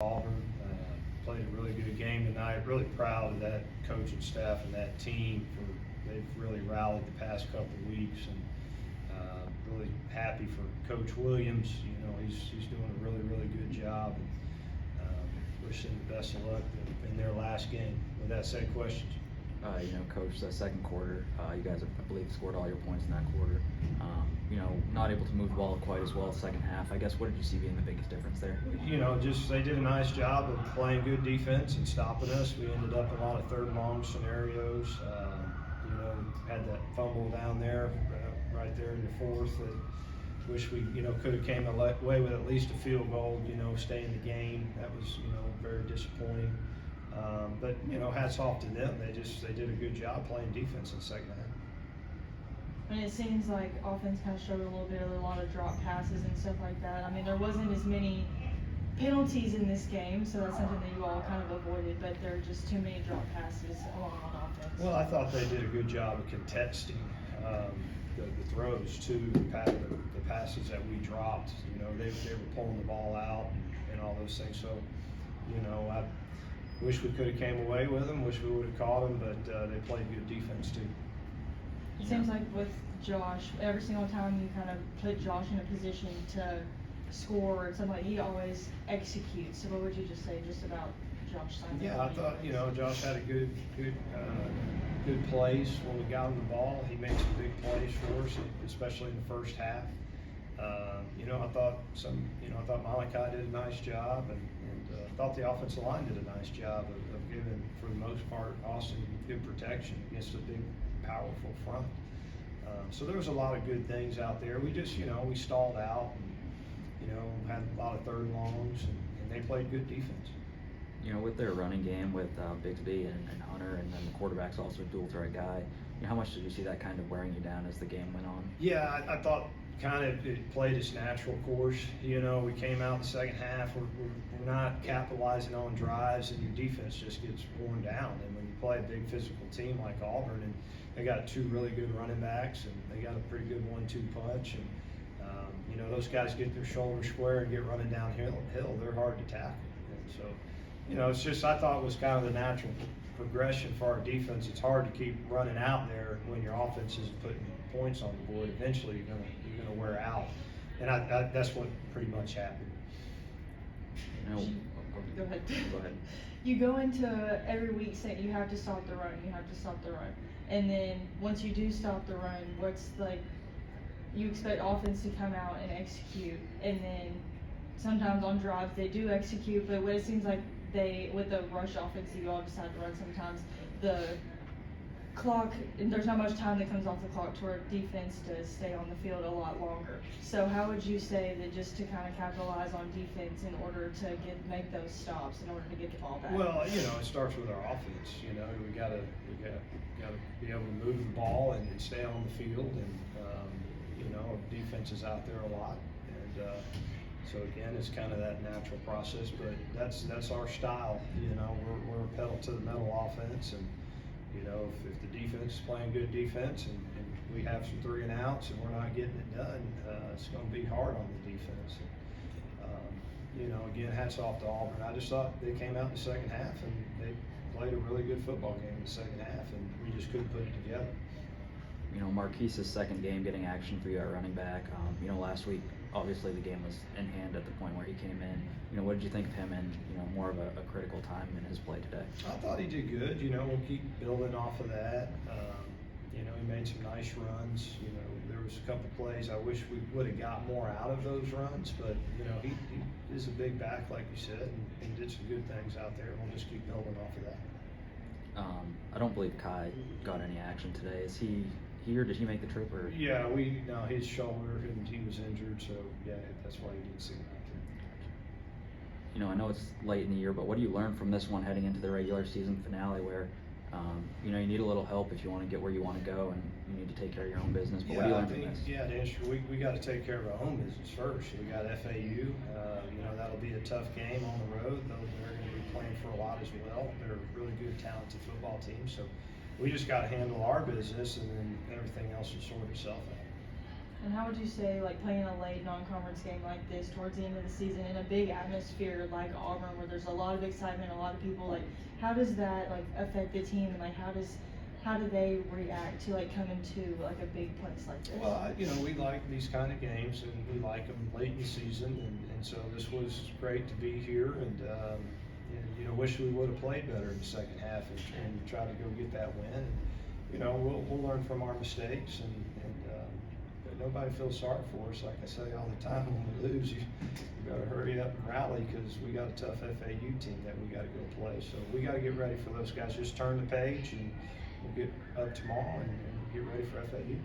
Auburn. Played a really good game tonight. Really proud of that coaching staff and that team they've really rallied the past couple of weeks, and really happy for Coach Williams. You know, he's doing a really good job, and wish them the best of luck in their last game. With that said, questions? Coach, the second quarter, you guys, I believe, scored all your points in that quarter. Not able to move the ball quite as well second half. I guess, what did you see being the biggest difference there? Just they did a nice job of playing good defense and stopping us. We ended up in a lot of third and long scenarios. Had that fumble down there, right there in the fourth. That wish we, could have came away with at least a field goal. Stay in the game. That was, very disappointing. But hats off to them. They did a good job playing defense in the second half. And it seems like offense kind of struggled a little bit with a lot of drop passes and stuff like that. I mean, there wasn't as many penalties in this game, so that's something that you all kind of avoided, but there are just too many drop passes along on offense. Well, I thought they did a good job of contesting the throws too, the passes that we dropped. They were pulling the ball out and all those things. So, I wish we could have came away with them. Wish we would have caught them, but they played good defense too. It seems like with Josh, every single time you kind of put Josh in a position to score or something, he always executes. So what would you just say just about Josh Simon? Yeah, I thought Josh had a good plays when we got him the ball. He made some big plays for us, especially in the first half. I thought Malachi did a nice job, and thought the offensive line did a nice job of giving, for the most part, Austin good protection against a big, powerful front. So there was a lot of good things out there. We just, we stalled out and, had a lot of third longs, and they played good defense. With their running game with Bigsby and Hunter, and then the quarterback's also a dual threat guy, how much did you see that kind of wearing you down as the game went on? Yeah, I thought kind of it played its natural course. We came out in the second half, we're not capitalizing on drives, and your defense just gets worn down. And when you play a big physical team like Auburn, and they got two really good running backs, and they got a pretty good 1-2 punch, and those guys get their shoulders square and get running downhill, they're hard to tackle. And so, it's just, I thought it was kind of the natural progression for our defense. It's hard to keep running out there when your offense is putting points on the board. Eventually, you're gonna wear out, and that's what pretty much happened. Go ahead. Go ahead. You go into every week saying you have to stop the run, and then once you do stop the run, what's like? You expect offense to come out and execute, and then sometimes on drives they do execute, but what it seems like with the rush offense you all decide to run, sometimes the clock, there's not much time that comes off the clock to our defense to stay on the field a lot longer. So how would you say that just to kind of capitalize on defense in order to make those stops, in order to get the ball back? Well, it starts with our offense. We gotta be able to move the ball and stay on the field, and defense is out there a lot, and so again, it's kind of that natural process, but that's our style. We're a pedal to the metal offense, and if the defense is playing good defense and we have some 3 and outs and we're not getting it done, it's going to be hard on the defense. And, again, hats off to Auburn. I just thought they came out in the second half and they played a really good football game in the second half, and we just couldn't put it together. Marquise's second game getting action for you at running back. Last week, obviously the game was in hand at the point where he came in. What did you think of him in, more of a critical time in his play today? I thought he did good. We'll keep building off of that. He made some nice runs. There was a couple plays I wish we would have got more out of those runs, but, he is a big back, like you said, and did some good things out there. We'll just keep building off of that. I don't believe Kai got any action today. Is he here? Did he make the trip? Or? Yeah, his shoulder, and he was injured, so yeah, that's why he didn't see him out there. I know it's late in the year, but what do you learn from this one heading into the regular season finale, where you need a little help if you want to get where you want to go, and you need to take care of your own business. But what do you learn from this? Yeah, to answer, we got to take care of our own business first. We got FAU. That'll be a tough game on the road. They're going to be playing for a lot as well. They're a really good, talented football team. So we just got to handle our business, and then everything else will sort itself out. And how would you say, like, playing a late non-conference game like this towards the end of the season in a big atmosphere like Auburn, where there's a lot of excitement, a lot of people, like, how does that, like, affect the team, and, like, how do they react to, like, coming to, like, a big place like this? Well, we like these kind of games, and we like them late in the season, and so this was great to be here, and wish we would have played better in the second half and try to go get that win. And, we'll learn from our mistakes, and but nobody feels sorry for us. Like I say all the time, when we lose, you got to hurry up and rally, because we got a tough FAU team that we got to go play. So we got to get ready for those guys. Just turn the page, and we'll get up tomorrow and get ready for FAU.